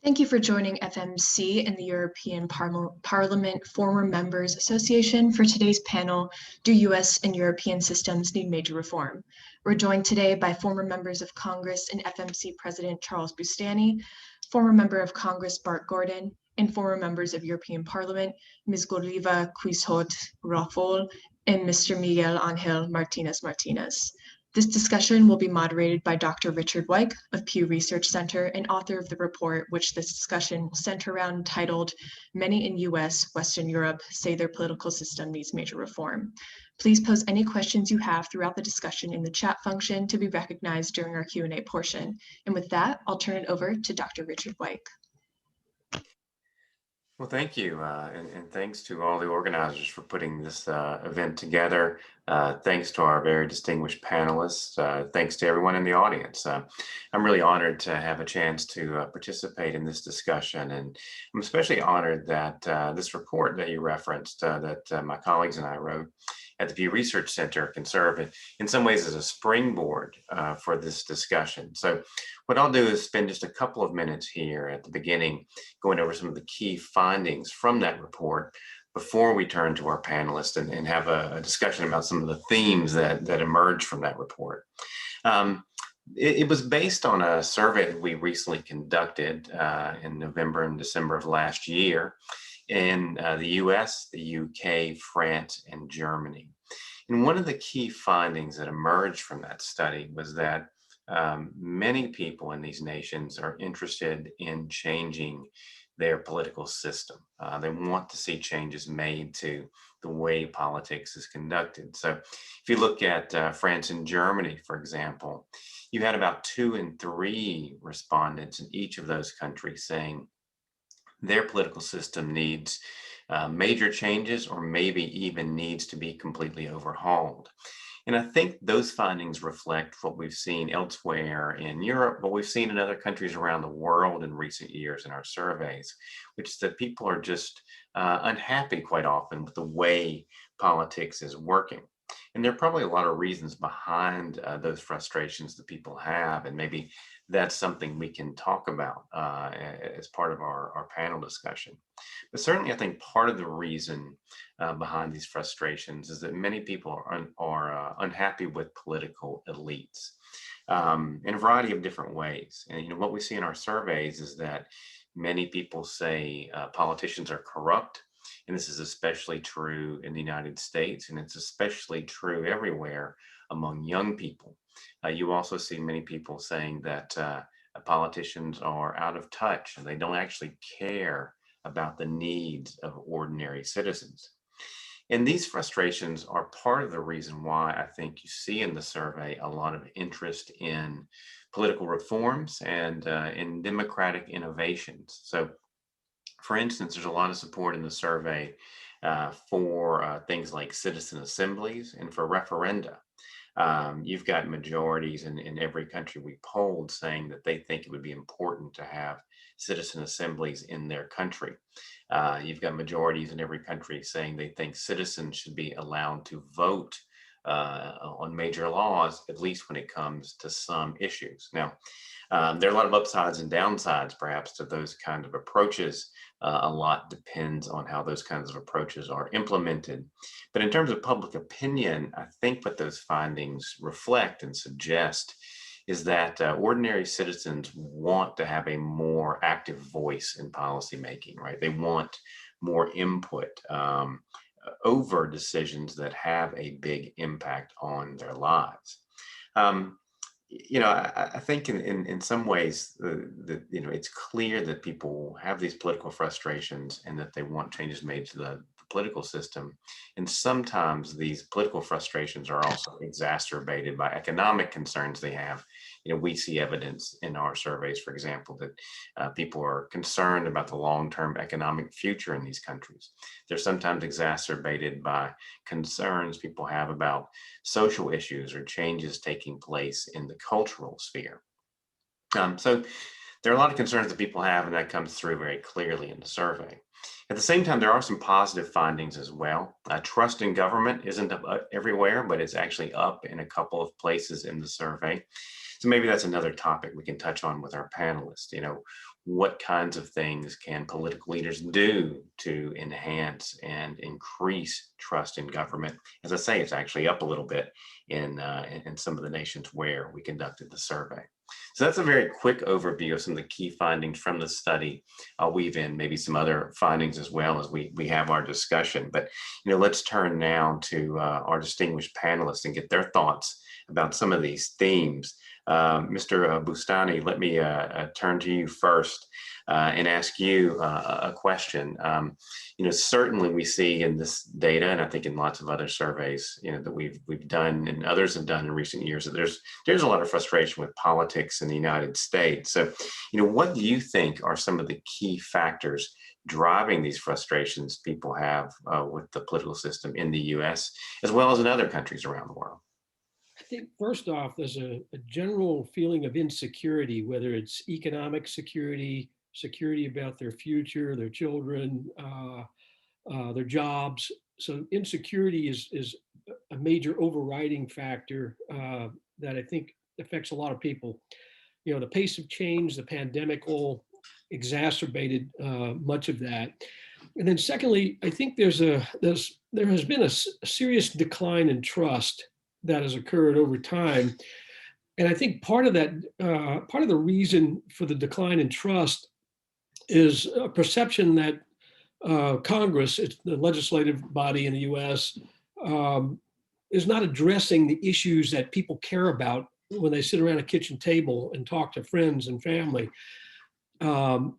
Thank you for joining FMC and the European Parliament Former Members Association for today's panel, Do US and European Systems Need Major Reform? We're joined today by former members of Congress and FMC President Charles Bustani, former member of Congress Bart Gordon, and former members of European Parliament, Ms. Gorliva Quistot-Raffol and Mr. Miguel Angel Martinez. This discussion will be moderated by Dr. Richard Wike of Pew Research Center and author of the report, which this discussion will center around, titled Many in US, Western Europe Say Their Political System Needs Major Reform. Please post any questions you have throughout the discussion in the chat function to be recognized during our Q&A portion. And with that, I'll turn it over to Dr. Richard Wike. Well, thank you, and thanks to all the organizers for putting this event together. Thanks to our very distinguished panelists. Thanks to everyone in the audience. I'm really honored to have a chance to participate in this discussion, and I'm especially honored that this report that you referenced, that my colleagues and I wrote at the Pew Research Center, can serve in some ways as a springboard for this discussion. So what I'll do is spend just a couple of minutes here at the beginning going over some of the key findings from that report before we turn to our panelists and have a discussion about some of the themes that emerged from that report. It was based on a survey that we recently conducted in November and December of last year in the US, the UK, France, and Germany. And one of the key findings that emerged from that study was that many people in these nations are interested in changing their political system. They want to see changes made to the way politics is conducted. So if you look at France and Germany, for example, you had about 2 in 3 respondents in each of those countries saying their political system needs major changes or maybe even needs to be completely overhauled. And I think those findings reflect what we've seen elsewhere in Europe, what we've seen in other countries around the world in recent years in our surveys, which is that people are just unhappy quite often with the way politics is working. And there are probably a lot of reasons behind those frustrations that people have, and maybe that's something we can talk about as part of our panel discussion. But certainly I think part of the reason behind these frustrations is that many people are unhappy with political elites in a variety of different ways. And what we see in our surveys is that many people say politicians are corrupt. And this is especially true in the United States, and it's especially true everywhere among young people. You also see many people saying that politicians are out of touch and they don't actually care about the needs of ordinary citizens. And these frustrations are part of the reason why I think you see in the survey a lot of interest in political reforms and in democratic innovations. So, for instance, there's a lot of support in the survey for things like citizen assemblies and for referenda. You've got majorities in every country we polled saying that they think it would be important to have citizen assemblies in their country. You've got majorities in every country saying they think citizens should be allowed to vote on major laws, at least when it comes to some issues. Now, there are a lot of upsides and downsides, perhaps, to those kind of approaches. A lot depends on how those kinds of approaches are implemented. But in terms of public opinion, I think what those findings reflect and suggest is that ordinary citizens want to have a more active voice in policymaking, right? They want more input over decisions that have a big impact on their lives. I think in some ways that it's clear that people have these political frustrations and that they want changes made to the political system. And sometimes these political frustrations are also exacerbated by economic concerns they have. We see evidence in our surveys, for example, that people are concerned about the long-term economic future in these countries. They're sometimes exacerbated by concerns people have about social issues or changes taking place in the cultural sphere. So there are a lot of concerns that people have, and that comes through very clearly in the survey. At the same time, there are some positive findings as well. Trust in government isn't up everywhere, but it's actually up in a couple of places in the survey. So maybe that's another topic we can touch on with our panelists. what kinds of things can political leaders do to enhance and increase trust in government? As I say, it's actually up a little bit in some of the nations where we conducted the survey. So that's a very quick overview of some of the key findings from the study. I'll weave in maybe some other findings as well as we have our discussion. But let's turn now to our distinguished panelists and get their thoughts about some of these themes. Mr. Bustani, let me turn to you first and ask you a question. Certainly we see in this data, and I think in lots of other surveys, that we've done and others have done in recent years, that there's a lot of frustration with politics in the United States. So, what do you think are some of the key factors driving these frustrations people have with the political system in the U.S. as well as in other countries around the world? I think first off, there's a general feeling of insecurity, whether it's economic security, security about their future, their children, their jobs. So insecurity is a major overriding factor that I think affects a lot of people. The pace of change, the pandemic all exacerbated much of that. And then secondly, I think there has been a serious decline in trust that has occurred over time. And I think part of the reason for the decline in trust is a perception that Congress, it's the legislative body in the US, is not addressing the issues that people care about when they sit around a kitchen table and talk to friends and family. And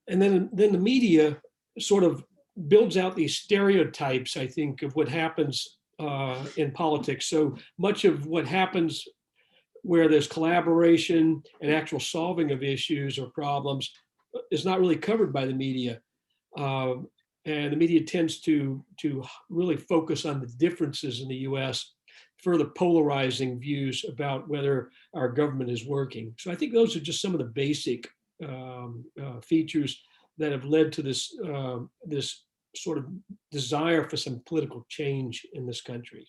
then the media sort of builds out these stereotypes, I think, of what happens in politics. So much of what happens where there's collaboration and actual solving of issues or problems is not really covered by the media. And the media tends to really focus on the differences in the US, further polarizing views about whether our government is working. So I think those are just some of the basic features that have led to this sort of desire for some political change in this country.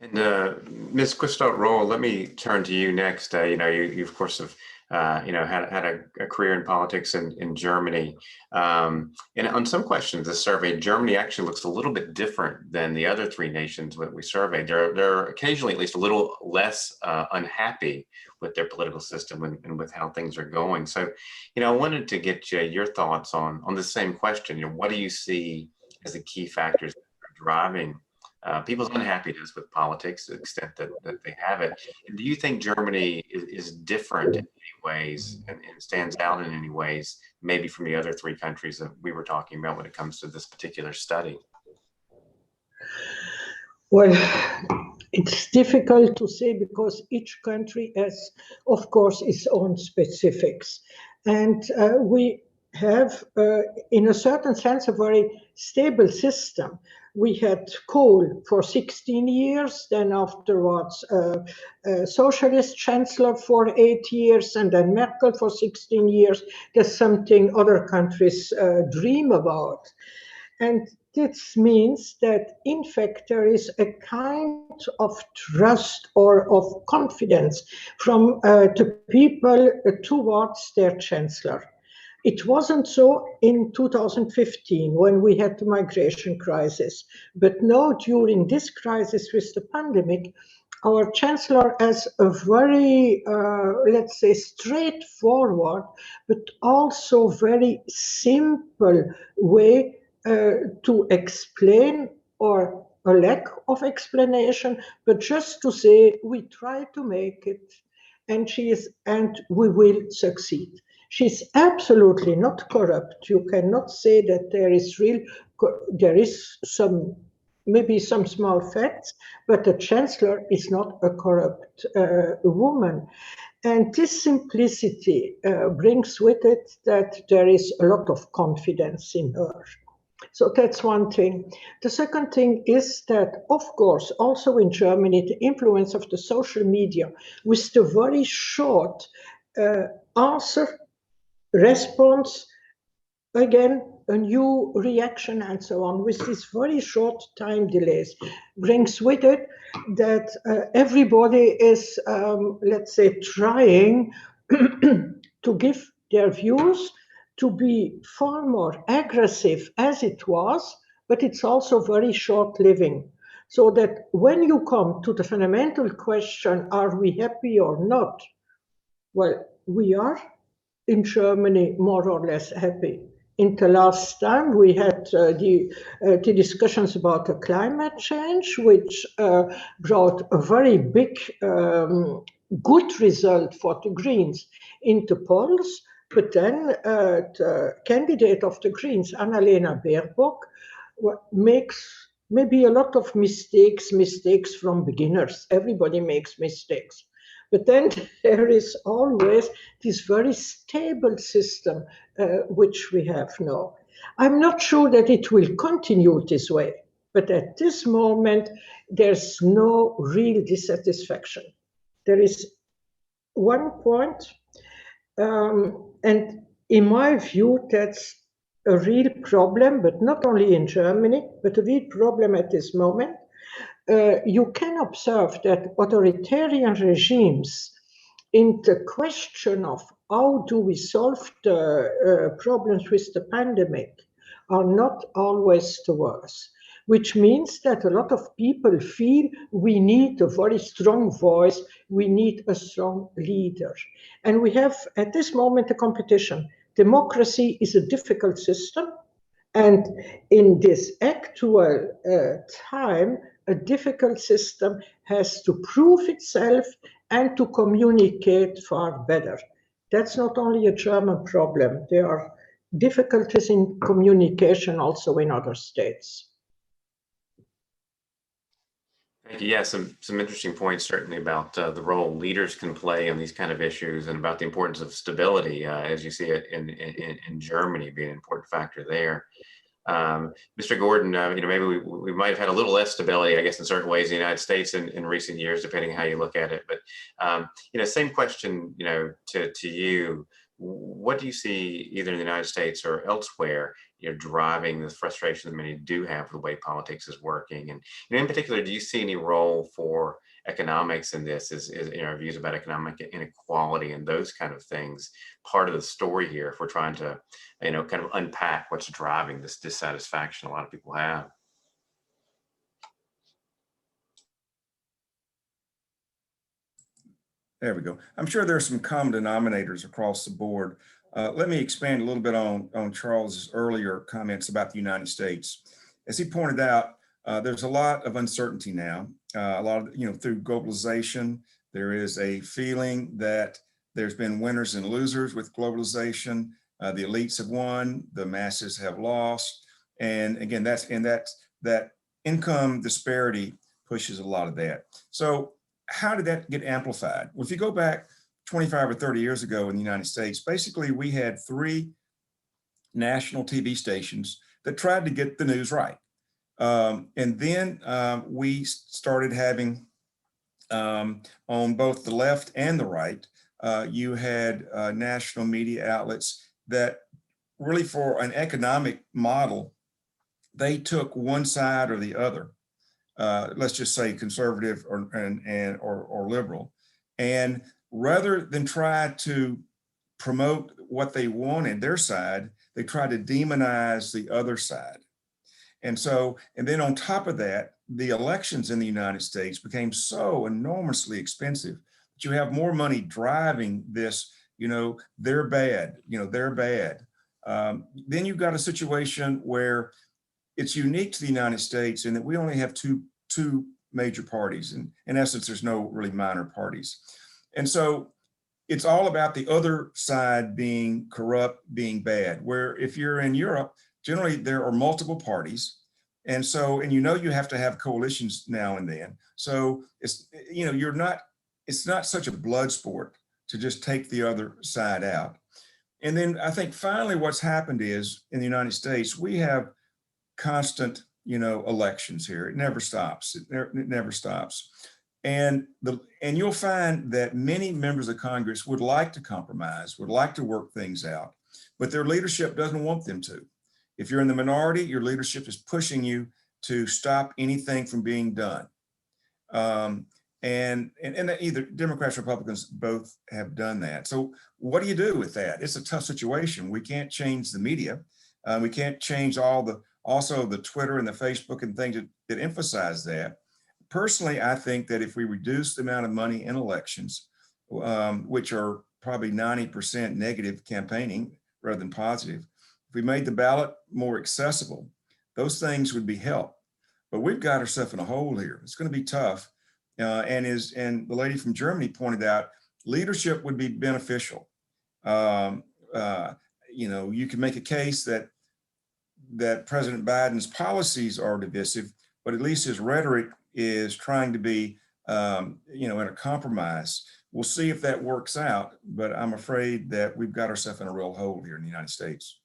And Ms. Quistot-Roll, let me turn to you next. You of course have had a career in politics in Germany. And on some questions, the survey, Germany actually looks a little bit different than the other three nations that we surveyed. They're occasionally at least a little less unhappy with their political system and with how things are going. So, I wanted to get your thoughts on the same question. What do you see as the key factors that are driving people's unhappiness with politics to the extent that they have it? And do you think Germany is different in any ways and stands out in any ways, maybe from the other three countries that we were talking about when it comes to this particular study? Well, it's difficult to say because each country has, of course, its own specifics. And we have, in a certain sense, a very stable system. We had Kohl for 16 years, then afterwards a socialist chancellor for 8 years, and then Merkel for 16 years. That's something other countries dream about. And this means that, in fact, there is a kind of trust or of confidence from the people towards their chancellor. It wasn't so in 2015 when we had the migration crisis. But now, during this crisis with the pandemic, our chancellor has a very, let's say, straightforward, but also very simple way to explain, or a lack of explanation, but just to say we try to make it, and we will succeed. She's absolutely not corrupt. You cannot say that there is maybe some small facts, but the chancellor is not a corrupt woman. And this simplicity brings with it that there is a lot of confidence in her. So that's one thing. The second thing is that, of course, also in Germany, the influence of the social media with the very short answer, response, again, a new reaction and so on with these very short time delays brings with it that everybody is, let's say, trying to give their views, to be far more aggressive as it was, but it's also very short living. So that when you come to the fundamental question, are we happy or not? Well, we are in Germany more or less happy. In the last time, we had the discussions about the climate change, which brought a very big, good result for the Greens in the polls. But then the candidate of the Greens, Annalena Baerbock, makes maybe a lot of mistakes from beginners. Everybody makes mistakes. But then there is always this very stable system which we have now. I'm not sure that it will continue this way, but at this moment, there's no real dissatisfaction. There is one point, and in my view, that's a real problem, but not only in Germany, but a real problem at this moment. You can observe that authoritarian regimes, in the question of how do we solve the problems with the pandemic, are not always the worst, which means that a lot of people feel we need a very strong voice, we need a strong leader. And we have at this moment a competition. Democracy is a difficult system. And in this actual time, a difficult system has to prove itself and to communicate far better. That's not only a German problem. There are difficulties in communication also in other states. Thank you. Yeah, some interesting points certainly about the role leaders can play in these kind of issues, and about the importance of stability, as you see it in Germany being an important factor there. Mr. Gordon, maybe we might have had a little less stability, I guess, in certain ways in the United States in recent years, depending on how you look at it. But same question, to you. What do you see either in the United States or elsewhere, driving the frustration that many do have with the way politics is working? And in particular, do you see any role for economics in this? Is our views about economic inequality and those kind of things part of the story here, if we're trying to, kind of unpack what's driving this dissatisfaction a lot of people have? There we go. I'm sure there are some common denominators across the board. Let me expand a little bit on Charles's earlier comments about the United States. As he pointed out, there's a lot of uncertainty now. A lot of, through globalization, there is a feeling that there's been winners and losers with globalization. The elites have won, the masses have lost. And again, that income disparity pushes a lot of that. So how did that get amplified? Well, if you go back 25 or 30 years ago in the United States, basically we had 3 national TV stations that tried to get the news right. And then we started having, on both the left and the right, you had national media outlets that really, for an economic model, they took one side or the other. Let's just say conservative or liberal. And rather than try to promote what they wanted, their side, they tried to demonize the other side. And then on top of that, the elections in the United States became so enormously expensive that you have more money driving this, they're bad, they're bad. Then you've got a situation where it's unique to the United States in that we only have two major parties. And in essence, there's no really minor parties. And so it's all about the other side being corrupt, being bad, where if you're in Europe, generally there are multiple parties. And you have to have coalitions now and then. So it's, it's not such a blood sport to just take the other side out. And then I think finally what's happened is in the United States, we have constant, elections here. It never stops. It never stops. And you'll find that many members of Congress would like to compromise, would like to work things out. but their leadership doesn't want them to. If you're in the minority, your leadership is pushing you to stop anything from being done. And either Democrats, Republicans both have done that. So what do you do with that? It's a tough situation. We can't change the media. We can't change also the Twitter and the Facebook and things that emphasize that. Personally, I think that if we reduce the amount of money in elections, which are probably 90% negative campaigning rather than positive, if we made the ballot more accessible, those things would be helped. But we've got ourselves in a hole here. It's going to be tough. And the lady from Germany pointed out, leadership would be beneficial. You can make a case that President Biden's policies are divisive, but at least his rhetoric is trying to be, in a compromise. We'll see if that works out, but I'm afraid that we've got ourselves in a real hole here in the United States.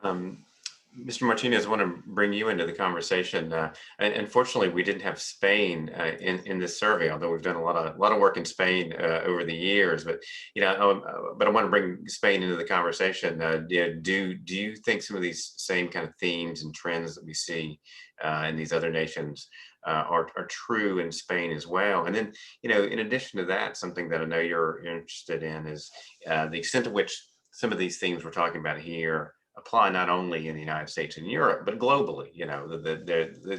Mr. Martinez, I want to bring you into the conversation. And unfortunately, we didn't have Spain in this survey, although we've done a lot of work in Spain over the years. But but I want to bring Spain into the conversation. Do you think some of these same kind of themes and trends that we see in these other nations are true in Spain as well? And then, in addition to that, something that I know you're interested in is the extent to which some of these themes we're talking about here apply not only in the United States and Europe, but globally.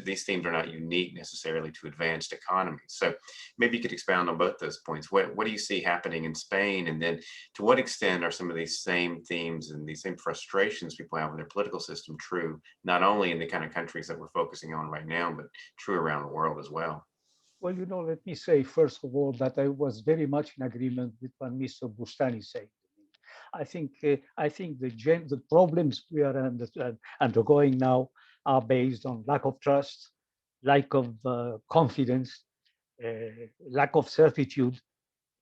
These themes are not unique necessarily to advanced economies. So maybe you could expound on both those points. What do you see happening in Spain? And then to what extent are some of these same themes and these same frustrations people have with their political system true, not only in the kind of countries that we're focusing on right now, but true around the world as well? Well, let me say, first of all, that I was very much in agreement with what Mr. Bustani said. I think the problems we are undergoing now are based on lack of trust, lack of confidence, lack of certitude,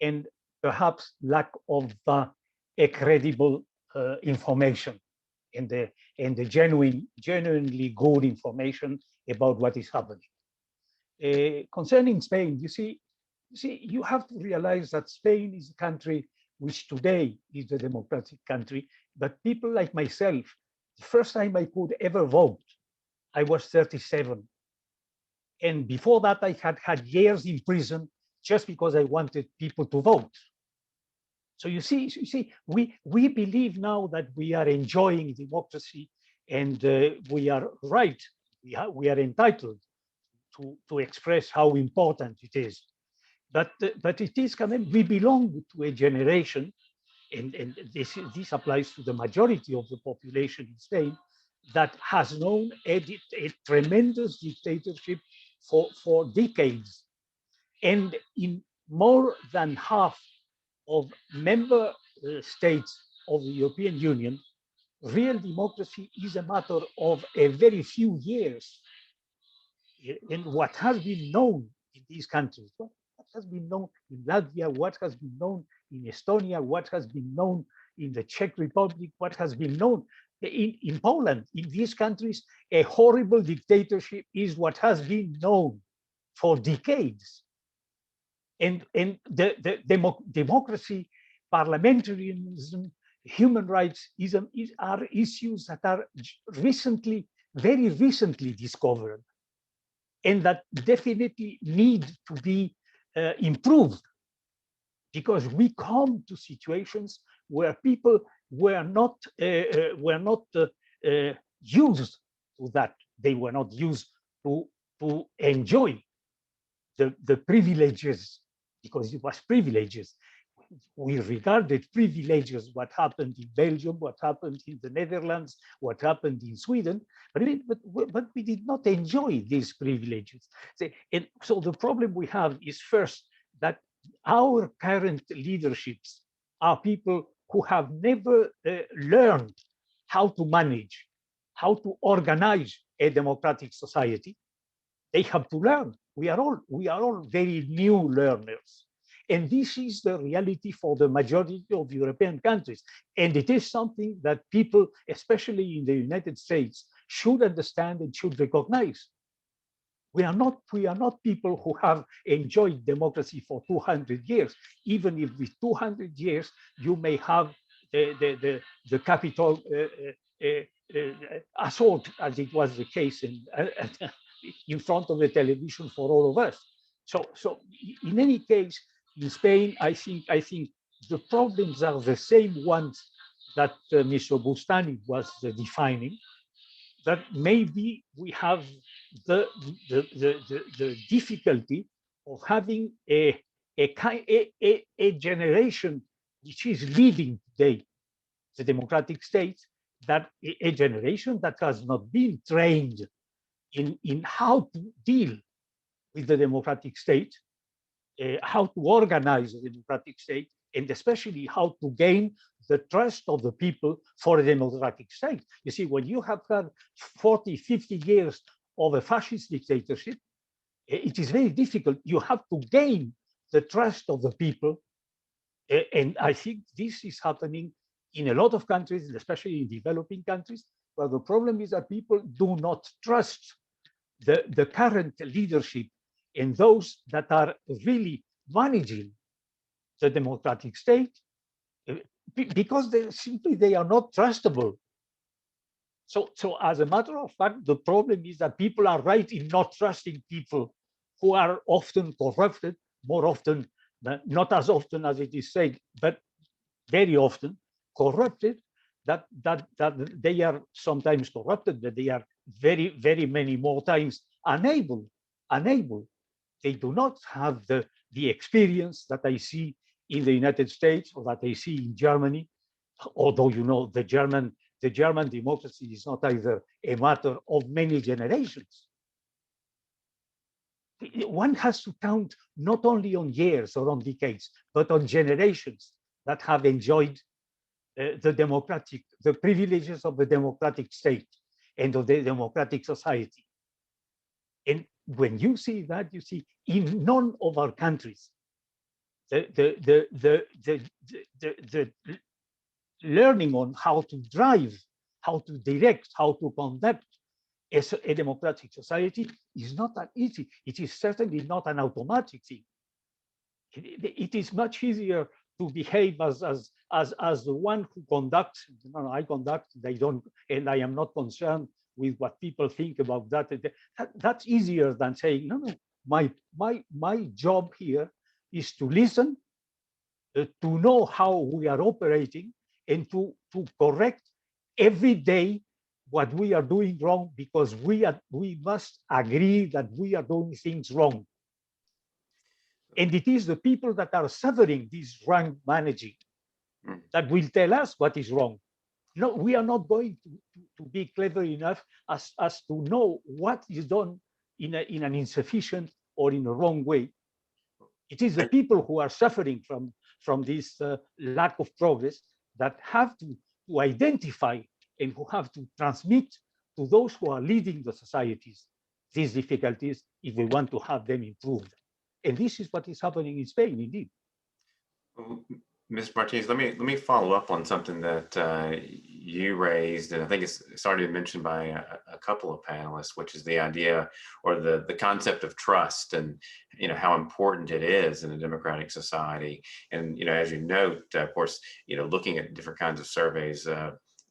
and perhaps lack of a credible information and the genuinely good information about what is happening. Concerning Spain, you have to realize that Spain is a country which today is a democratic country, but people like myself, the first time I could ever vote, I was 37. And before that, I had years in prison just because I wanted people to vote. So you see, we believe now that we are enjoying democracy, and we are right. We are entitled to express how important it is. But it is coming. We belong to a generation, and this applies to the majority of the population in Spain, that has known a tremendous dictatorship for decades. And in more than half of member states of the European Union, real democracy is a matter of a very few years. And what has been known in these countries, what has been known in Latvia, what has been known in Estonia, what has been known in the Czech Republic, what has been known in Poland, in these countries, a horrible dictatorship is what has been known for decades. And democracy, parliamentarianism, human rights are issues that are very recently discovered, and that definitely need to be improved, because we come to situations where people were not used to that. They were not used to enjoy the privileges, because it was privileges. We regarded privileges what happened in Belgium, what happened in the Netherlands, what happened in Sweden, but we did not enjoy these privileges. And so the problem we have is, first, that our current leaderships are people who have never learned how to manage, how to organize a democratic society. They have to learn. We are all very new learners. And this is the reality for the majority of European countries. And it is something that people, especially in the United States, should understand and should recognize. We are not people who have enjoyed democracy for 200 years. Even if with 200 years, you may have the Capitol assault, as it was the case in front of the television for all of us. So in any case, in Spain, I think the problems are the same ones that Mr. Bustani was defining. That maybe we have the difficulty of having a generation which is leading today the democratic states, that a generation that has not been trained in how to deal with the democratic state, how to organize the democratic state, and especially how to gain the trust of the people for a democratic state. You see, when you have had 40, 50 years of a fascist dictatorship, it is very difficult. You have to gain the trust of the people. And I think this is happening in a lot of countries, especially in developing countries, where the problem is that people do not trust the current leadership and those that are really managing the democratic state, because they are not trustable. So as a matter of fact, the problem is that people are right in not trusting people who are often corrupted, more often, not as often as it is said, but very often corrupted, that they are sometimes corrupted, that they are very, very many more times unable. They do not have the experience that I see in the United States or that I see in Germany, although, you know, the German democracy is not either a matter of many generations. One has to count not only on years or on decades, but on generations that have enjoyed the privileges of the democratic state and of the democratic society. And when you see that, you see in none of our countries, the learning on how to drive, how to direct, how to conduct a democratic society is not that easy. It is certainly not an automatic thing. It is much easier to behave as the one who conducts. I conduct, they don't, and I am not concerned with what people think about that. That's easier than saying, no, my job here is to listen, to know how we are operating, and to correct every day what we are doing wrong, because we must agree that we are doing things wrong. And it is the people that are suffering this wrong managing that will tell us what is wrong. No, we are not going to be clever enough as to know what is done in an insufficient or in a wrong way. It is the people who are suffering from this lack of progress that have to identify and who have to transmit to those who are leading the societies these difficulties if we want to have them improved. And this is what is happening in Spain, indeed. Ms. Martinez, let me follow up on something that you raised, and I think it's already been mentioned by a couple of panelists, which is the idea or the concept of trust, and how important it is in a democratic society. And as you note, of course, looking at different kinds of surveys,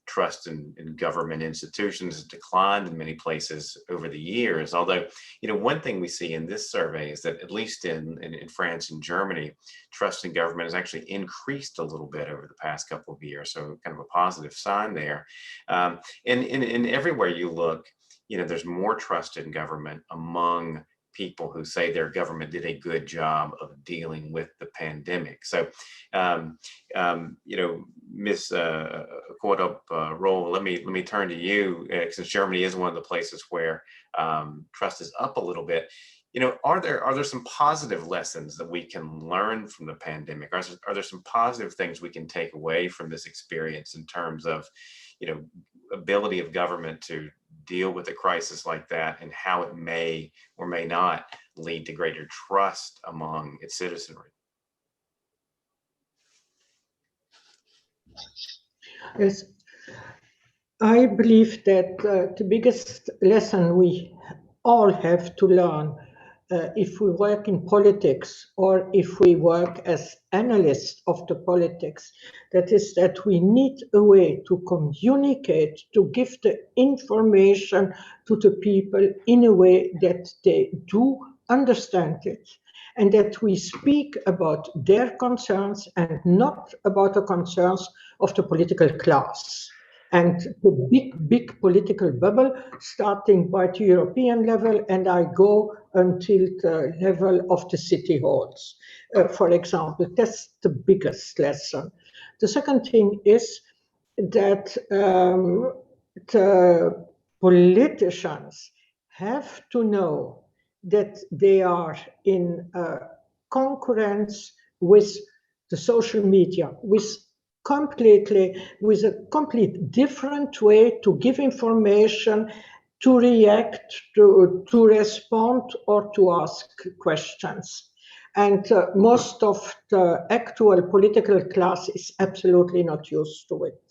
trust in government institutions has declined in many places over the years. Although, one thing we see in this survey is that at least in France and Germany, trust in government has actually increased a little bit over the past couple of years. So kind of a positive sign there. And everywhere you look, there's more trust in government among people who say their government did a good job of dealing with the pandemic. So, Ms. Roll, let me turn to you, since Germany is one of the places where trust is up a little bit. Are there some positive lessons that we can learn from the pandemic? Are there some positive things we can take away from this experience in terms of, ability of government to deal with a crisis like that, and how it may or may not lead to greater trust among its citizenry? Yes, I believe that the biggest lesson we all have to learn if we work in politics or if we work as analysts of the politics, that is that we need a way to communicate, to give the information to the people in a way that they do understand it, and that we speak about their concerns and not about the concerns of the political class. And the big political bubble, starting by the European level, and I go until the level of the city halls, for example. That's the biggest lesson. The second thing is that the politicians have to know that they are in concurrence with the social media, with a complete different way to give information, to react, to respond, or to ask questions. And most of the actual political class is absolutely not used to it.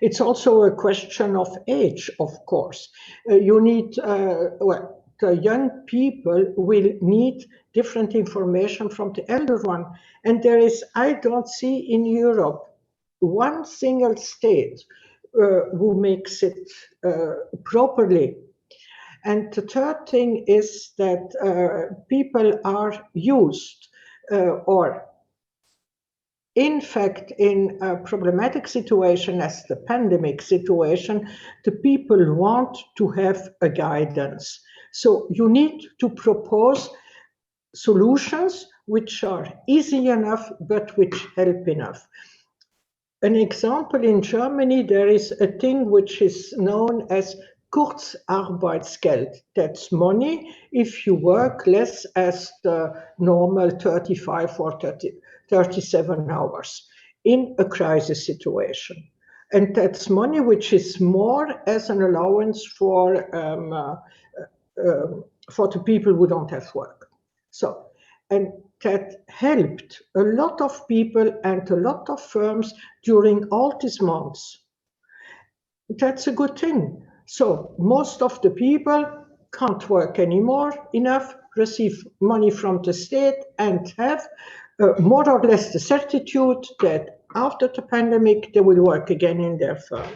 It's also a question of age, of course. You need, well, the young people will need different information from the elder one. And there is, I don't see in Europe one single state who makes it properly. And the third thing is that people are used or in fact, in a problematic situation as the pandemic situation, the people want to have a guidance. So you need to propose solutions which are easy enough, but which help enough. An example, in Germany, there is a thing which is known as Kurzarbeitsgeld. That's money if you work less as the normal 35 or 37 hours in a crisis situation. And that's money which is more as an allowance for the people who don't have work. So, and that helped a lot of people and a lot of firms during all these months. That's a good thing. So most of the people can't work anymore enough, receive money from the state, and have more or less the certitude that after the pandemic, they will work again in their firm.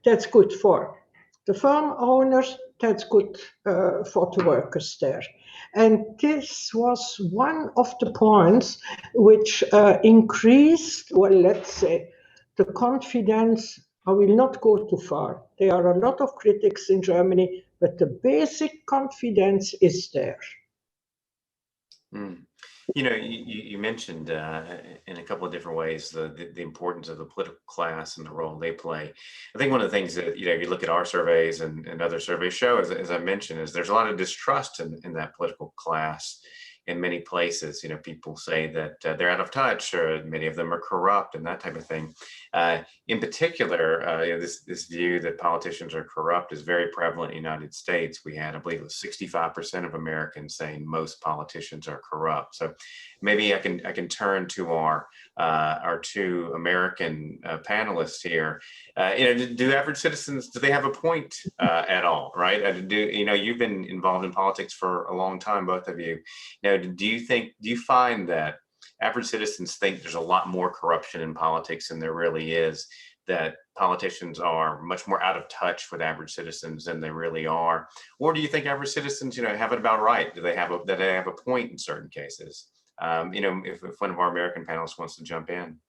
That's good for the firm owners, that's good for the workers there. And this was one of the points which increased, well, let's say, the confidence. I will not go too far. There are a lot of critics in Germany, but the basic confidence is there. Mm. You know, you mentioned in a couple of different ways the importance of the political class and the role they play. I think one of the things that, you know, if you look at our surveys and other surveys show, as I mentioned, is there's a lot of distrust in that political class in many places. You know, people say that they're out of touch, or many of them are corrupt, and that type of thing. In particular, you know, this view that politicians are corrupt is very prevalent in the United States. We had, I believe, it was 65% of Americans saying most politicians are corrupt. So maybe I can turn to our two American panelists here. You know, do average citizens, do they have a point at all, right? You know, you've been involved in politics for a long time, both of you. Now, do you find that average citizens think there's a lot more corruption in politics than there really is, that politicians are much more out of touch with average citizens than they really are? Or do you think average citizens, you know, have it about right? Do they have a point in certain cases? You know, if one of our American panelists wants to jump in.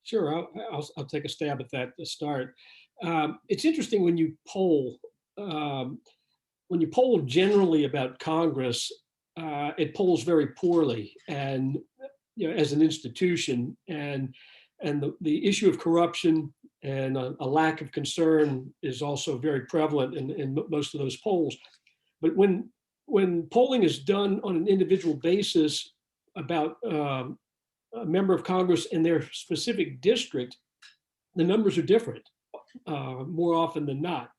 Sure, I'll take a stab at that to start. It's interesting when you poll generally about Congress, it polls very poorly, and you know, as an institution, and the issue of corruption and a lack of concern is also very prevalent in most of those polls. But when polling is done on an individual basis about a member of Congress in their specific district, the numbers are different more often than not.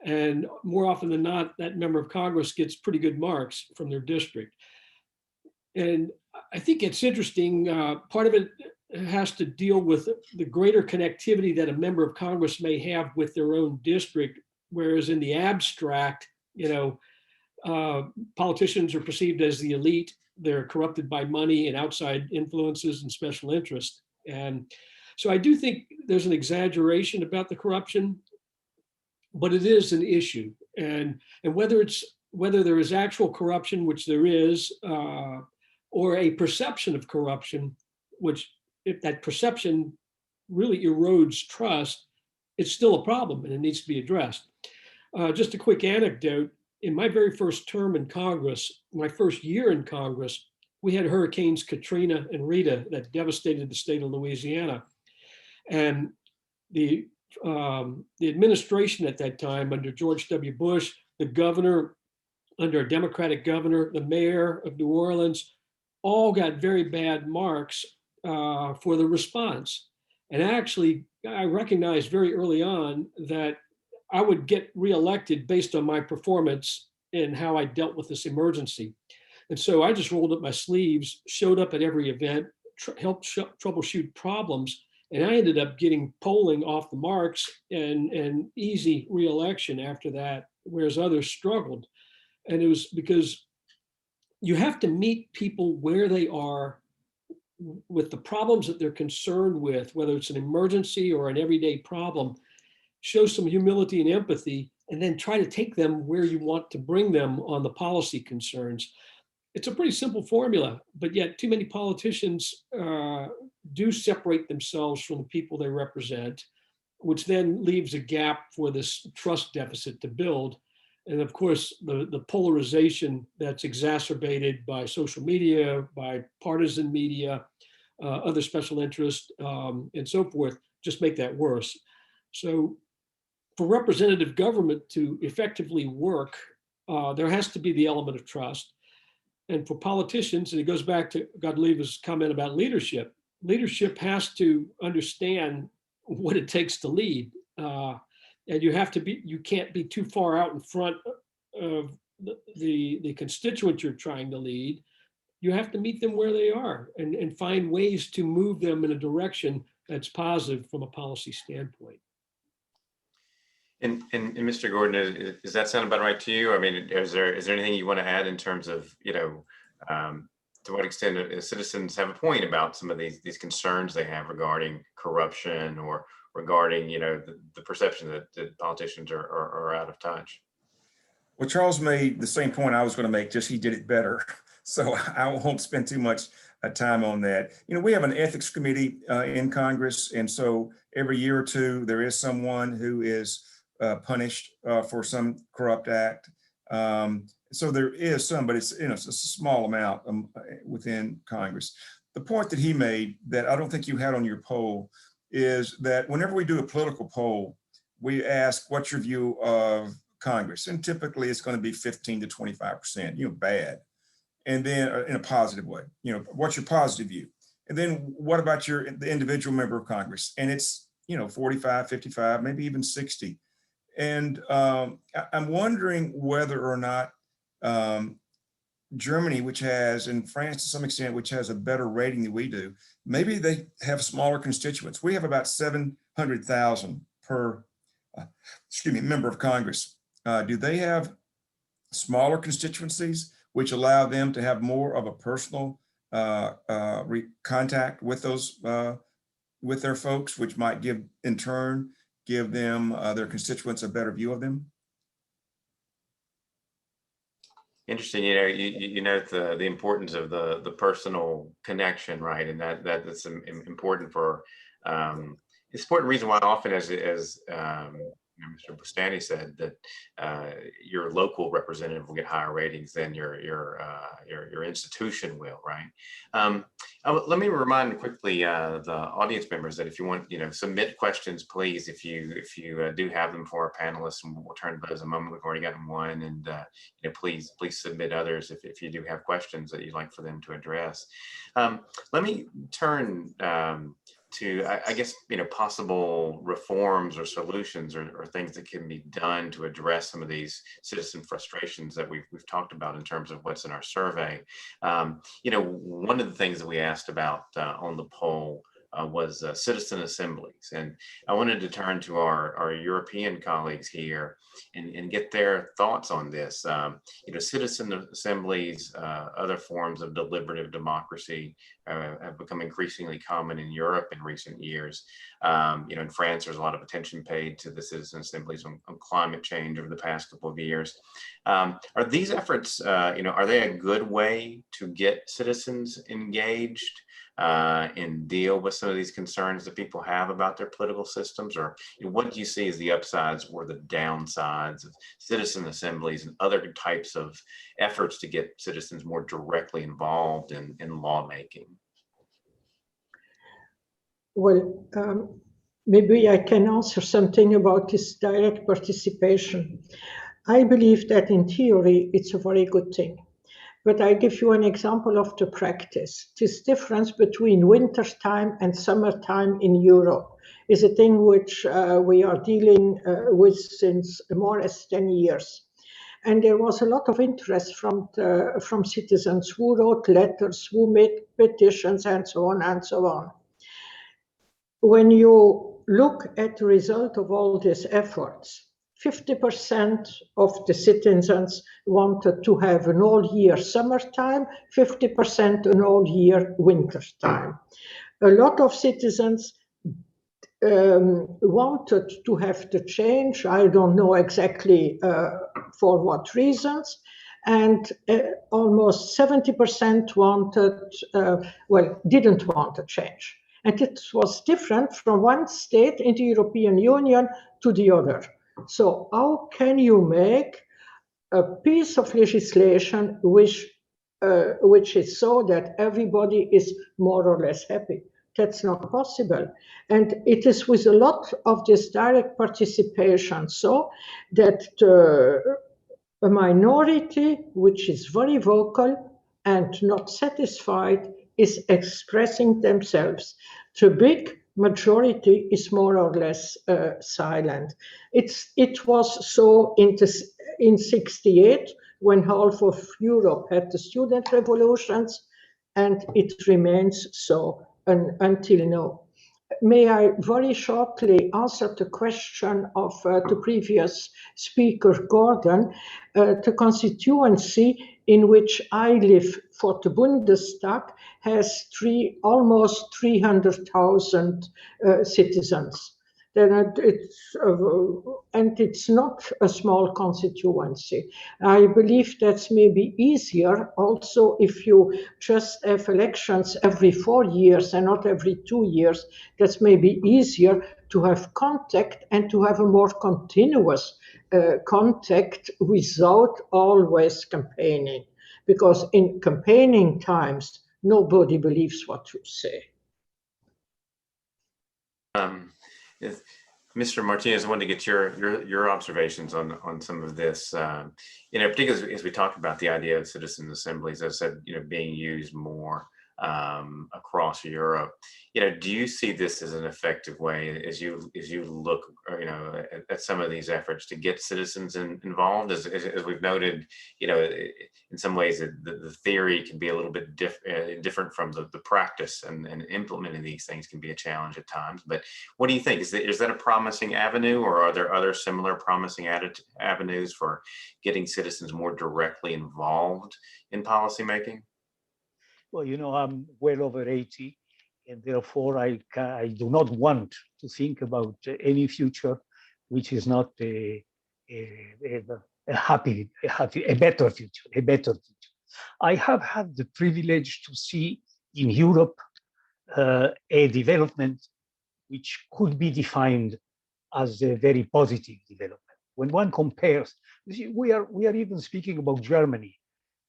And more often than not, that member of Congress gets pretty good marks from their district. And I think it's interesting, part of it has to deal with the greater connectivity that a member of Congress may have with their own district, whereas in the abstract, you know, Politicians are perceived as the elite. They're corrupted by money and outside influences and special interest. And so I do think there's an exaggeration about the corruption, but it is an issue. And whether there is actual corruption, which there is, or a perception of corruption, which if that perception really erodes trust, it's still a problem and it needs to be addressed. Just a quick anecdote. In my very first term in Congress, my first year in Congress, we had Hurricanes Katrina and Rita that devastated the state of Louisiana. And the administration at that time under George W. Bush, the governor, under a Democratic governor, the mayor of New Orleans, all got very bad marks for the response. And actually, I recognized very early on that I would get reelected based on my performance and how I dealt with this emergency. And so I just rolled up my sleeves, showed up at every event, helped troubleshoot problems, and I ended up getting polling off the marks and easy reelection after that, whereas others struggled. And it was because you have to meet people where they are with the problems that they're concerned with, whether it's an emergency or an everyday problem. Show some humility and empathy, and then try to take them where you want to bring them on the policy concerns. It's a pretty simple formula, but yet too many politicians do separate themselves from the people they represent, which then leaves a gap for this trust deficit to build. And of course, the polarization that's exacerbated by social media, by partisan media, other special interests, and so forth, just make that worse. So for representative government to effectively work, there has to be the element of trust. And for politicians, and it goes back to Godleva's comment about leadership, leadership has to understand what it takes to lead. And you can't be too far out in front of the constituent you're trying to lead. You have to meet them where they are and find ways to move them in a direction that's positive from a policy standpoint. And Mr. Gordon, does that sound about right to you? I mean, is there anything you want to add in terms of, to what extent citizens have a point about some of these concerns they have regarding corruption or regarding, the perception that politicians are out of touch? Well, Charles made the same point I was going to make, just he did it better. So I won't spend too much time on that. We have an ethics committee in Congress. And so every year or two, there is someone who is punished for some corrupt act. So there is some, but it's a small amount within Congress. The point that he made that I don't think you had on your poll is that whenever we do a political poll, we ask, what's your view of Congress? And typically it's going to be 15 to 25%, bad. And then in a positive way, what's your positive view? And then what about the individual member of Congress? And it's, 45, 55, maybe even 60. And I'm wondering whether or not Germany, which has, and France to some extent, which has a better rating than we do, maybe they have smaller constituents. We have about 700,000 per, member of Congress. Do they have smaller constituencies, which allow them to have more of a personal contact with those, with their folks, which might in turn give them, their constituents, a better view of them? Interesting. You note the importance of the personal connection, right? And that's important for it's an important reason why often, as Mr. Bustani said, that your local representative will get higher ratings than your institution will, right? Let me remind quickly the audience members that if you want, submit questions, please. If you do have them for our panelists, and we'll turn to those in a moment. We've already gotten one, and please submit others if you do have questions that you'd like for them to address. Let me turn to, I guess, possible reforms or solutions or things that can be done to address some of these citizen frustrations that we've talked about in terms of what's in our survey. One of the things that we asked about on the poll was citizen assemblies. And I wanted to turn to our European colleagues here and get their thoughts on this. Citizen assemblies, other forms of deliberative democracy have become increasingly common in Europe in recent years. In France, there's a lot of attention paid to the citizen assemblies on climate change over the past couple of years. Are these efforts, are they a good way to get citizens engaged and deal with some of these concerns that people have about their political systems? Or what do you see as the upsides or the downsides of citizen assemblies and other types of efforts to get citizens more directly involved in lawmaking? Well, maybe I can answer something about this direct participation. I believe that in theory, it's a very good thing. But I give you an example of the practice. This difference between winter time and summertime in Europe is a thing which we are dealing with since more or less 10 years. And there was a lot of interest from citizens who wrote letters, who made petitions, and so on and so on. When you look at the result of all these efforts, 50% of the citizens wanted to have an all-year summertime, 50% an all-year winter time. A lot of citizens wanted to have the change. I don't know exactly for what reasons. And almost 70% didn't want a change. And it was different from one state in the European Union to the other. So how can you make a piece of legislation which is so that everybody is more or less happy? That's not possible. And it is with a lot of this direct participation so that a minority, which is very vocal and not satisfied, is expressing themselves. The big majority is more or less silent. It was so in 68 when half of Europe had the student revolutions, and it remains so until now. May I very shortly answer the question of the previous speaker, Gordon? The constituency in which I live for the Bundestag has almost 300,000 citizens. And it's not a small constituency. I believe that's maybe easier also if you just have elections every 4 years and not every 2 years. That's maybe easier to have contact and to have a more continuous contact without always campaigning. Because in campaigning times, nobody believes what you say. Mr. Martinez, I wanted to get your observations on some of this. Particularly as we talked about the idea of citizen assemblies, as I said, being used more across Europe. Do you see this as an effective way as you look, at some of these efforts to get citizens involved? As we've noted, in some ways the theory can be a little bit different from the practice, and implementing these things can be a challenge at times. But what do you think? Is that a promising avenue, or are there other similar promising avenues for getting citizens more directly involved in policymaking? Well, I'm well over 80, and therefore I do not want to think about any future which is not a better future. I have had the privilege to see in Europe a development which could be defined as a very positive development. When one compares, we are even speaking about Germany.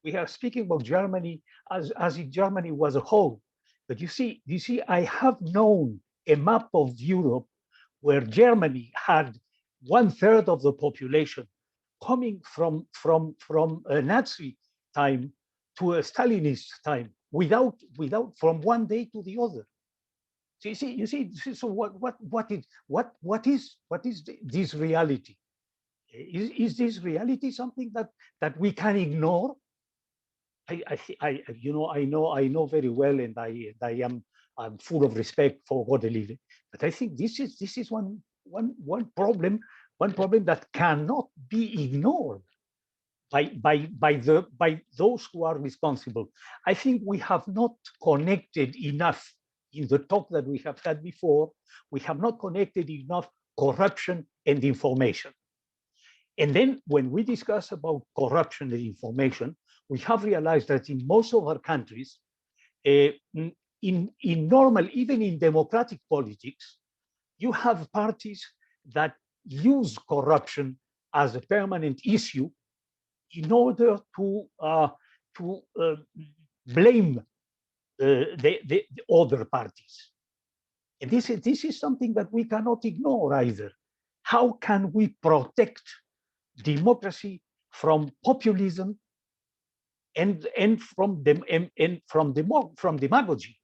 We are speaking about Germany as if Germany was a whole. But you see, I have known a map of Europe where Germany had 1/3 of the population coming from a Nazi time to a Stalinist time without from one day to the other. So you see. So what is this reality? Is this reality something that we can ignore? I know very well, and I I'm full of respect for what they live in. But I think this is one problem that cannot be ignored by those who are responsible. I think we have not connected enough in the talk that we have had before. We have not connected enough corruption and information. And then when we discuss about corruption and information, we have realized that in most of our countries, in normal, even in democratic politics, you have parties that use corruption as a permanent issue in order to blame the other parties. And this is something that we cannot ignore either. How can we protect democracy from populism and from demagogy?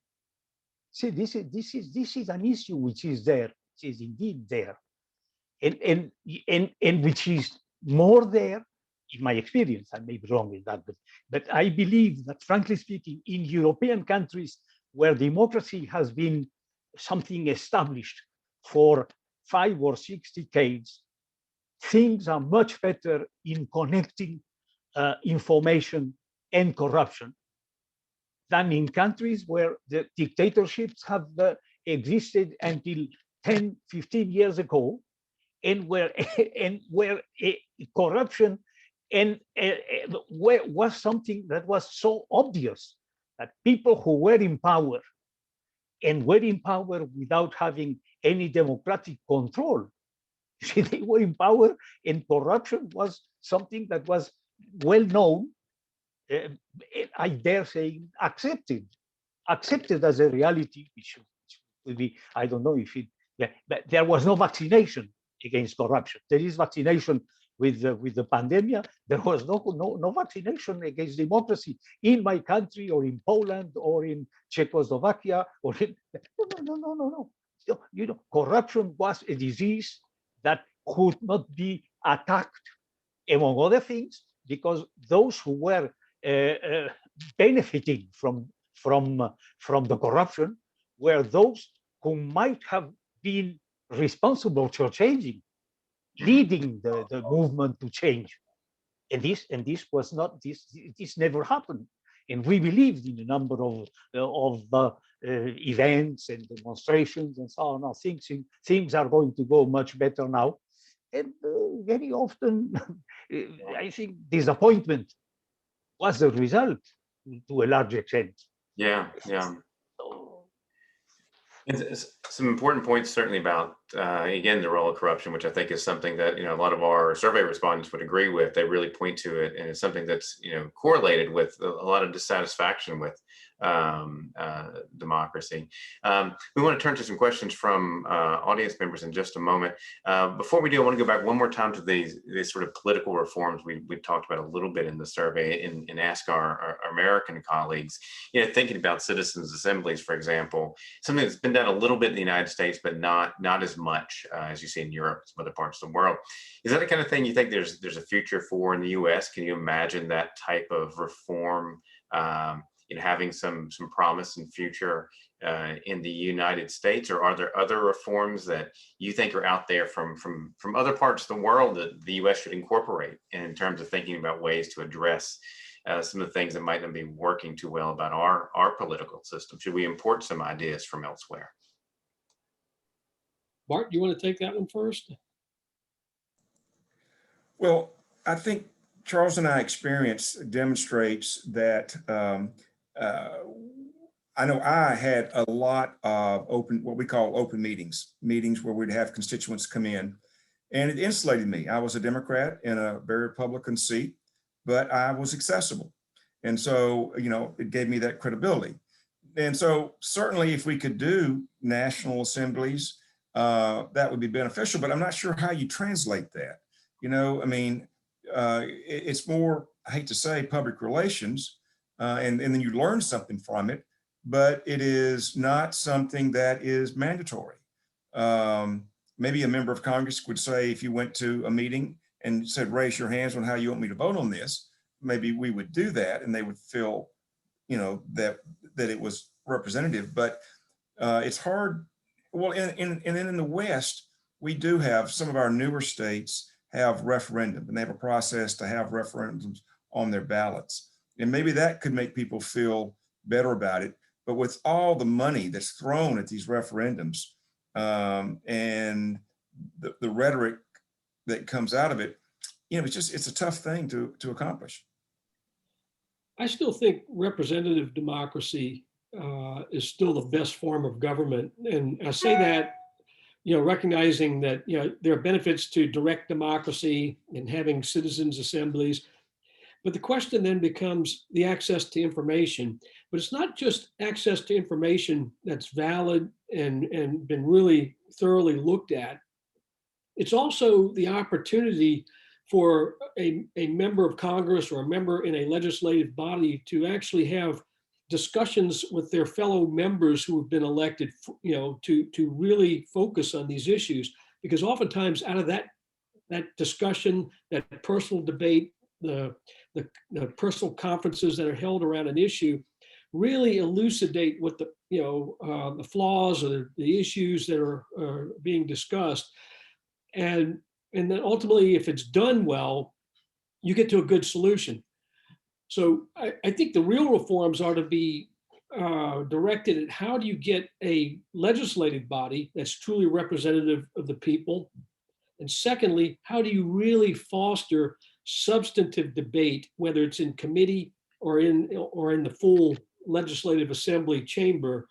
See, this is an issue which is there, which is indeed there, and which is more there, in my experience. I may be wrong in that, but I believe that, frankly speaking, in European countries where democracy has been something established for 5 or 6 decades, things are much better in connecting information and corruption than in countries where the dictatorships have existed until 10, 15 years ago, and where corruption was something that was so obvious that people who were in power without having any democratic control, they were in power, and corruption was something that was well known, I dare say accepted as a reality, which would be, I don't know if it, yeah, but there was no vaccination against corruption. There is vaccination with the pandemic. There was no vaccination against democracy in my country, or in Poland, or in Czechoslovakia, or in, no. You know, corruption was a disease that could not be attacked, among other things, because those who were benefiting from the corruption were those who might have been responsible for changing, leading the movement to change. And this was not, this never happened. And we believed in a number of events and demonstrations and so on. Now things are going to go much better now. And very often, I think disappointment was the result to a large extent. Yeah. And some important points certainly about, again, the role of corruption, which I think is something that, a lot of our survey respondents would agree with. They really point to it, and it's something that's, correlated with a lot of dissatisfaction with democracy. We want to turn to some questions from audience members in just a moment. Before we do, I want to go back one more time to these sort of political reforms we talked about a little bit in the survey, and ask our American colleagues, thinking about citizens' assemblies, for example, something that's been done a little bit in the United States, but not as much as you see in Europe and some other parts of the world. Is that the kind of thing you think there's a future for in the U.S.? Can you imagine that type of reform having some promise in future in the United States? Or are there other reforms that you think are out there from other parts of the world that the U.S. should incorporate in terms of thinking about ways to address some of the things that might not be working too well about our political system? Should we import some ideas from elsewhere? Bart, you want to take that one first? Well, I think Charles and I experience demonstrates that I know I had a lot of what we call open meetings where we'd have constituents come in, and it insulated me. I was a Democrat in a very Republican seat, but I was accessible. And so, it gave me that credibility. And so certainly if we could do national assemblies, that would be beneficial, but I'm not sure how you translate that. It's more, I hate to say, public relations, and then you learn something from it, but it is not something that is mandatory. Maybe a member of Congress would say, if you went to a meeting and said, raise your hands on how you want me to vote on this, maybe we would do that, and they would feel, that it was representative. But it's hard. Well, and then in the West, we do have some of our newer states have referendum, and they have a process to have referendums on their ballots. And maybe that could make people feel better about it. But with all the money that's thrown at these referendums, and the rhetoric that comes out of it, it's a tough thing to accomplish. I still think representative democracy is still the best form of government. And I say that, recognizing that, there are benefits to direct democracy and having citizens assemblies. But the question then becomes the access to information. But it's not just access to information that's valid and been really thoroughly looked at. It's also the opportunity for a member of Congress or a member in a legislative body to actually have discussions with their fellow members who have been elected, to really focus on these issues. Because oftentimes out of that discussion, that personal debate, the personal conferences that are held around an issue really elucidate what the flaws or the issues that are being discussed. And then ultimately, if it's done well, you get to a good solution. So I think the real reforms are to be directed at how do you get a legislative body that's truly representative of the people? And secondly, how do you really foster substantive debate, whether it's in committee or in the full legislative assembly chamber,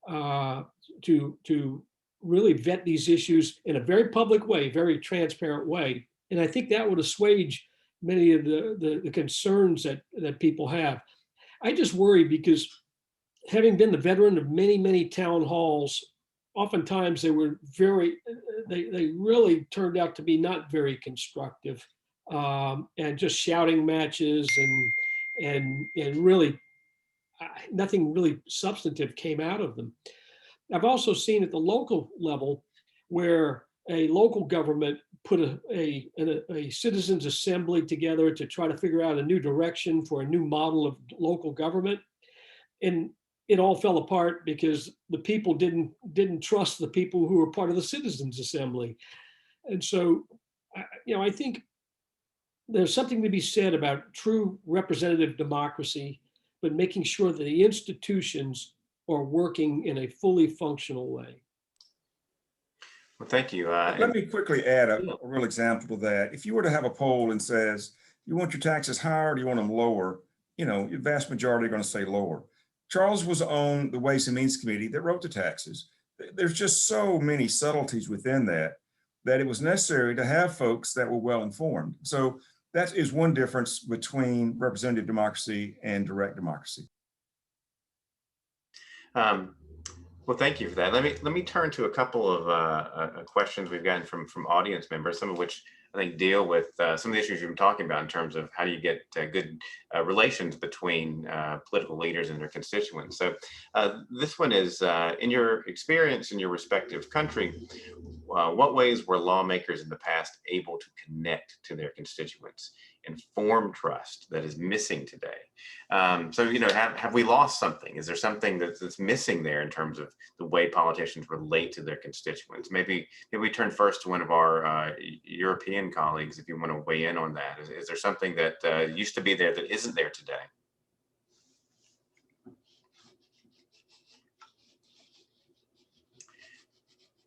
to really vet these issues in a very public way, very transparent way. And I think that would assuage many of the concerns that people have. I just worry because having been the veteran of many, many town halls, oftentimes they really turned out to be not very constructive, and just shouting matches and really nothing really substantive came out of them. I've also seen at the local level where a local government put a citizens assembly together to try to figure out a new direction for a new model of local government. And it all fell apart because the people didn't trust the people who were part of the citizens assembly. And so, I think there's something to be said about true representative democracy, but making sure that the institutions are working in a fully functional way. Well, thank you. Let me quickly add a real example to that. If you were to have a poll and says, you want your taxes higher or do you want them lower? The vast majority are going to say lower. Charles was on the Ways and Means Committee that wrote the taxes. There's just so many subtleties within that it was necessary to have folks that were well informed. So that is one difference between representative democracy and direct democracy. Well, thank you for that. Let me turn to a couple of questions we've gotten from audience members, some of which I think deal with some of the issues you've been talking about in terms of how do you get good relations between political leaders and their constituents. So this one is, in your experience in your respective country, what ways were lawmakers in the past able to connect to their constituents and form trust that is missing today? So, have we lost something? Is there something that's missing there in terms of the way politicians relate to their constituents? Maybe we turn first to one of our European colleagues, if you want to weigh in on that. Is there something that used to be there that isn't there today?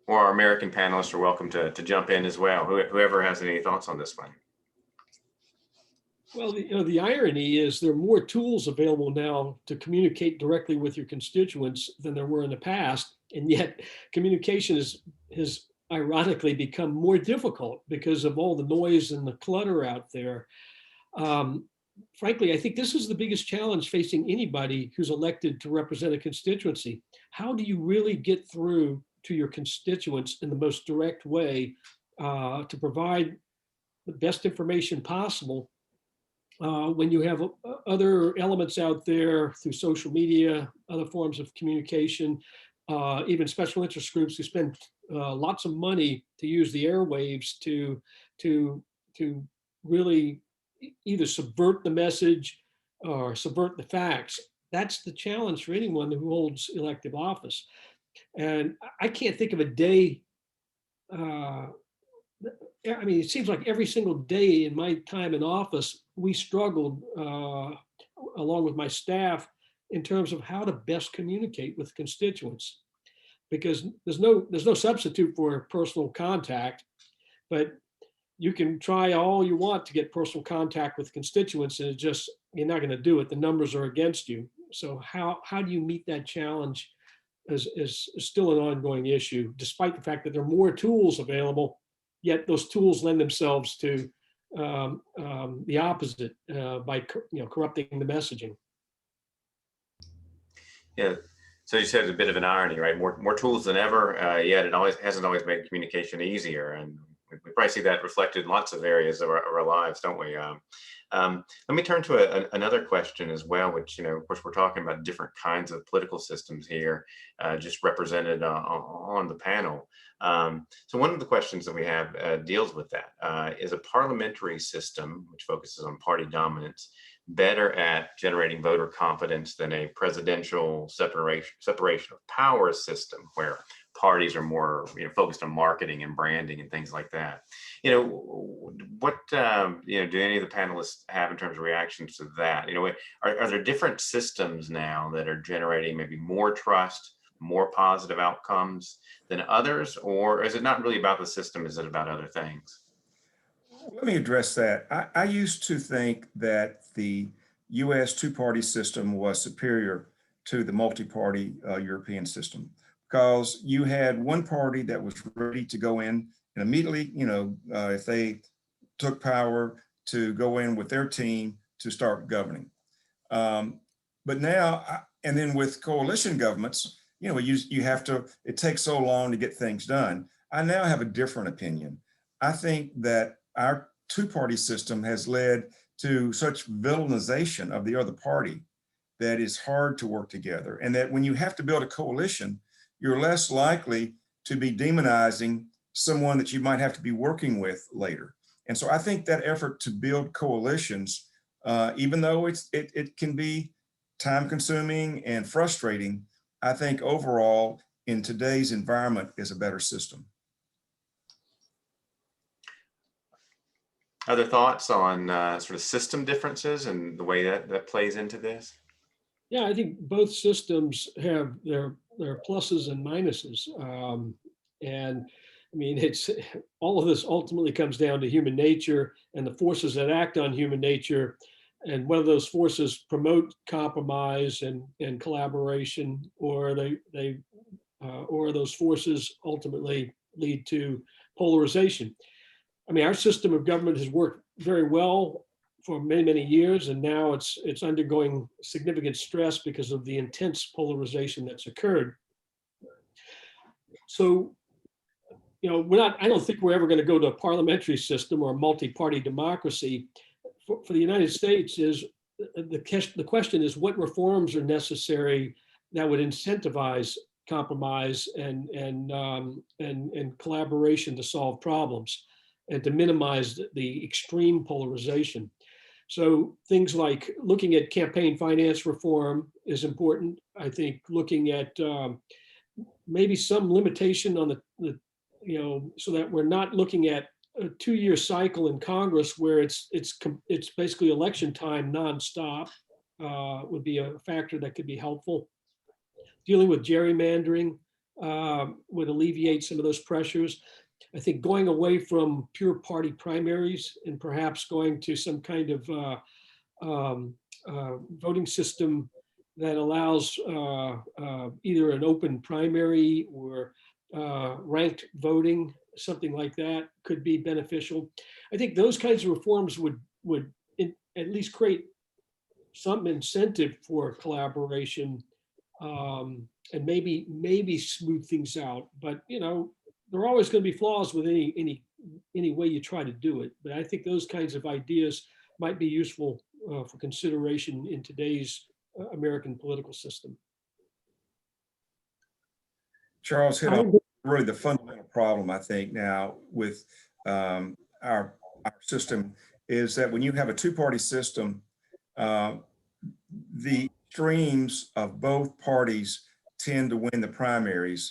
Or our American panelists are welcome to jump in as well, whoever has any thoughts on this one. Well, the irony is there are more tools available now to communicate directly with your constituents than there were in the past. And yet communication has ironically become more difficult because of all the noise and the clutter out there. Frankly, I think this is the biggest challenge facing anybody who's elected to represent a constituency. How do you really get through to your constituents in the most direct way to provide the best information possible when you have other elements out there through social media, other forms of communication, even special interest groups who spend lots of money to use the airwaves to really either subvert the message or subvert the facts. That's the challenge for anyone who holds elective office. And I can't think of a day. I mean, it seems like every single day in my time in office, we struggled along with my staff in terms of how to best communicate with constituents, because there's no substitute for personal contact, but you can try all you want to get personal contact with constituents, and you're not going to do it. The numbers are against you. So how do you meet that challenge is still an ongoing issue, despite the fact that there are more tools available, yet those tools lend themselves to the opposite by corrupting the messaging. Yeah. So you said it's a bit of an irony, right? More tools than ever, yet it hasn't always made communication easier. And we probably see that reflected in lots of areas of our lives, don't we? Let me turn to another question as well, which, of course, we're talking about different kinds of political systems here, just represented on the panel. So one of the questions that we have deals with that. Is a parliamentary system, which focuses on party dominance, better at generating voter confidence than a presidential separation of powers system where parties are more focused on marketing and branding and things like that? What do any of the panelists have in terms of reactions to that? Are there different systems now that are generating maybe more trust, more positive outcomes than others, or is it not really about the system? Is it about other things? Let me address that. I used to think that the US two-party system was superior to the multi-party European system, because you had one party that was ready to go in and immediately, if they took power, to go in with their team to start governing. But now, and then with coalition governments, you have to, it takes so long to get things done. I now have a different opinion. I think that our two-party system has led to such villainization of the other party that it's hard to work together. And that when you have to build a coalition, you're less likely to be demonizing someone that you might have to be working with later. And so I think that effort to build coalitions, even though it can be time consuming and frustrating, I think overall in today's environment is a better system. Other thoughts on sort of system differences and the way that plays into this? Yeah, I think both systems have their pluses and minuses. And I mean, it's all of this ultimately comes down to human nature and the forces that act on human nature, and whether those forces promote compromise and collaboration, or or those forces ultimately lead to polarization. I mean, our system of government has worked very well for many, many years, and now it's undergoing significant stress because of the intense polarization that's occurred. So, I don't think we're ever going to go to a parliamentary system or a multi-party democracy. For the United States, the question is, what reforms are necessary that would incentivize compromise and collaboration to solve problems and to minimize the extreme polarization. So things like looking at campaign finance reform is important. I think looking at maybe some limitation on the so that we're not looking at a 2-year cycle in Congress where it's basically election time nonstop would be a factor that could be helpful. Dealing with gerrymandering would alleviate some of those pressures. I think going away from pure party primaries and perhaps going to some kind of voting system that allows either an open primary or ranked voting, something like that, could be beneficial. I think those kinds of reforms would at least create some incentive for collaboration and maybe smooth things out. But there are always going to be flaws with any way you try to do it. But I think those kinds of ideas might be useful for consideration in today's American political system. Charles hit on really the fundamental problem, I think, now with our system is that when you have a two-party system, the extremes of both parties tend to win the primaries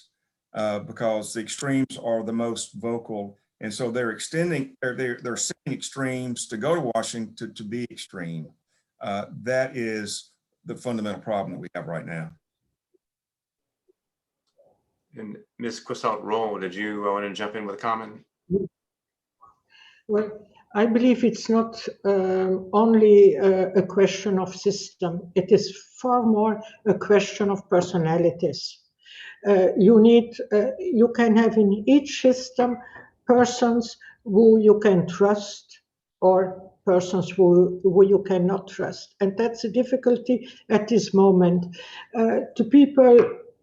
because the extremes are the most vocal. And so they're extending, or they're setting extremes to go to Washington to be extreme. That is the fundamental problem that we have right now. And Ms. Quisalt-Roll, did you want to jump in with a comment? Well, I believe it's not only a question of system. It is far more a question of personalities. You can have in each system persons who you can trust or persons who you cannot trust. And that's a difficulty at this moment. The people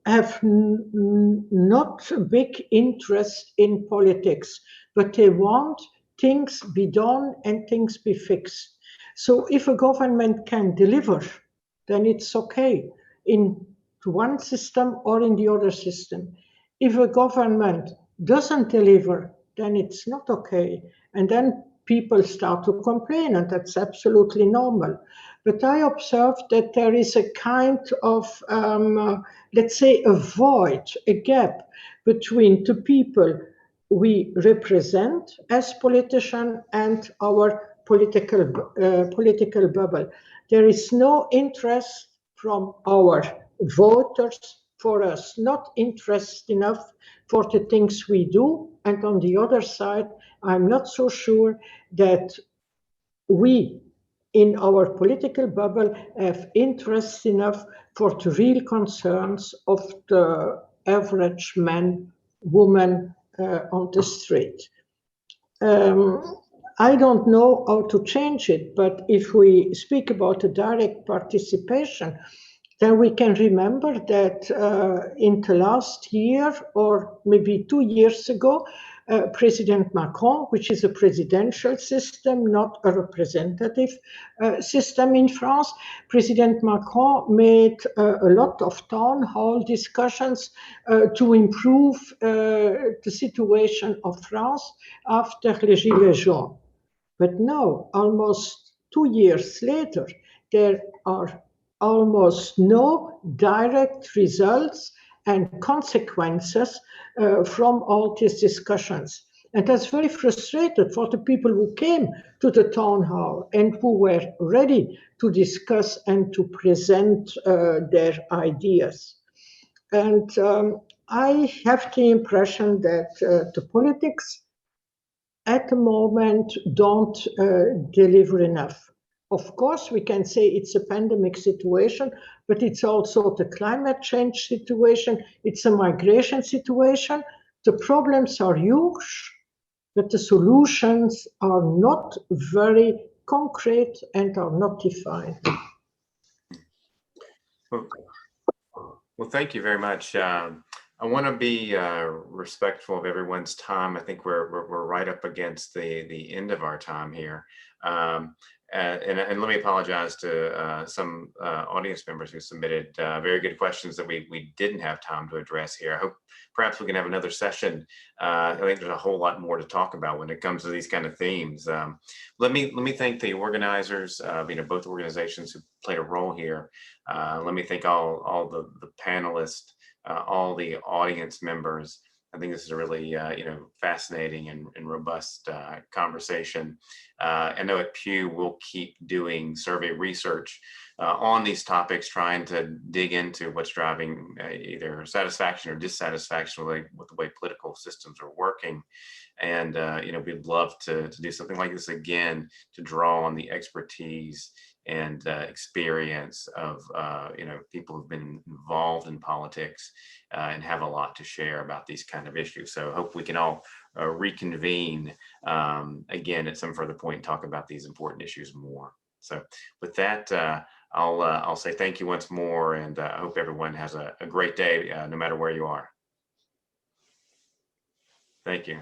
have not a big interest in politics, but they want things be done and things be fixed. So if a government can deliver, then it's okay in one system or in the other system. If a government doesn't deliver, then it's not okay. And then people start to complain, and that's absolutely normal. But I observed that there is a kind of, let's say, a void, a gap between the people we represent as politicians and our political bubble. There is no interest from our voters for us, not interest enough for the things we do. And on the other side, I'm not so sure that we in our political bubble have interest enough for the real concerns of the average man, woman on the street. I don't know how to change it, but if we speak about the direct participation, then we can remember that in the last year or maybe 2 years ago, President Macron, which is a presidential system, not a representative system in France, President Macron made a lot of town hall discussions to improve the situation of France after les Gilets jaunes. But now, almost 2 years later, there are almost no direct results and consequences from all these discussions. And that's very frustrating for the people who came to the town hall and who were ready to discuss and to present their ideas. And I have the impression that the politics at the moment don't deliver enough. Of course, we can say it's a pandemic situation, but it's also the climate change situation, it's a migration situation. The problems are huge, but the solutions are not very concrete and are not defined. Well, thank you very much. I want to be respectful of everyone's time. I think we're right up against the end of our time here. And let me apologize to some audience members who submitted very good questions that we didn't have time to address here. I hope perhaps we can have another session. I think there's a whole lot more to talk about when it comes to these kind of themes. Let me thank the organizers, both organizations who played a role here. Let me thank all the panelists, all the audience members. I think this is a really fascinating and robust conversation. I know at Pew we'll keep doing survey research on these topics, trying to dig into what's driving either satisfaction or dissatisfaction with the way political systems are working. And we'd love to do something like this again, to draw on the expertise and experience of people who've been involved in politics and have a lot to share about these kind of issues. So I hope we can all reconvene again at some further point and talk about these important issues more. So with that, I'll say thank you once more, and I hope everyone has a great day, no matter where you are. Thank you.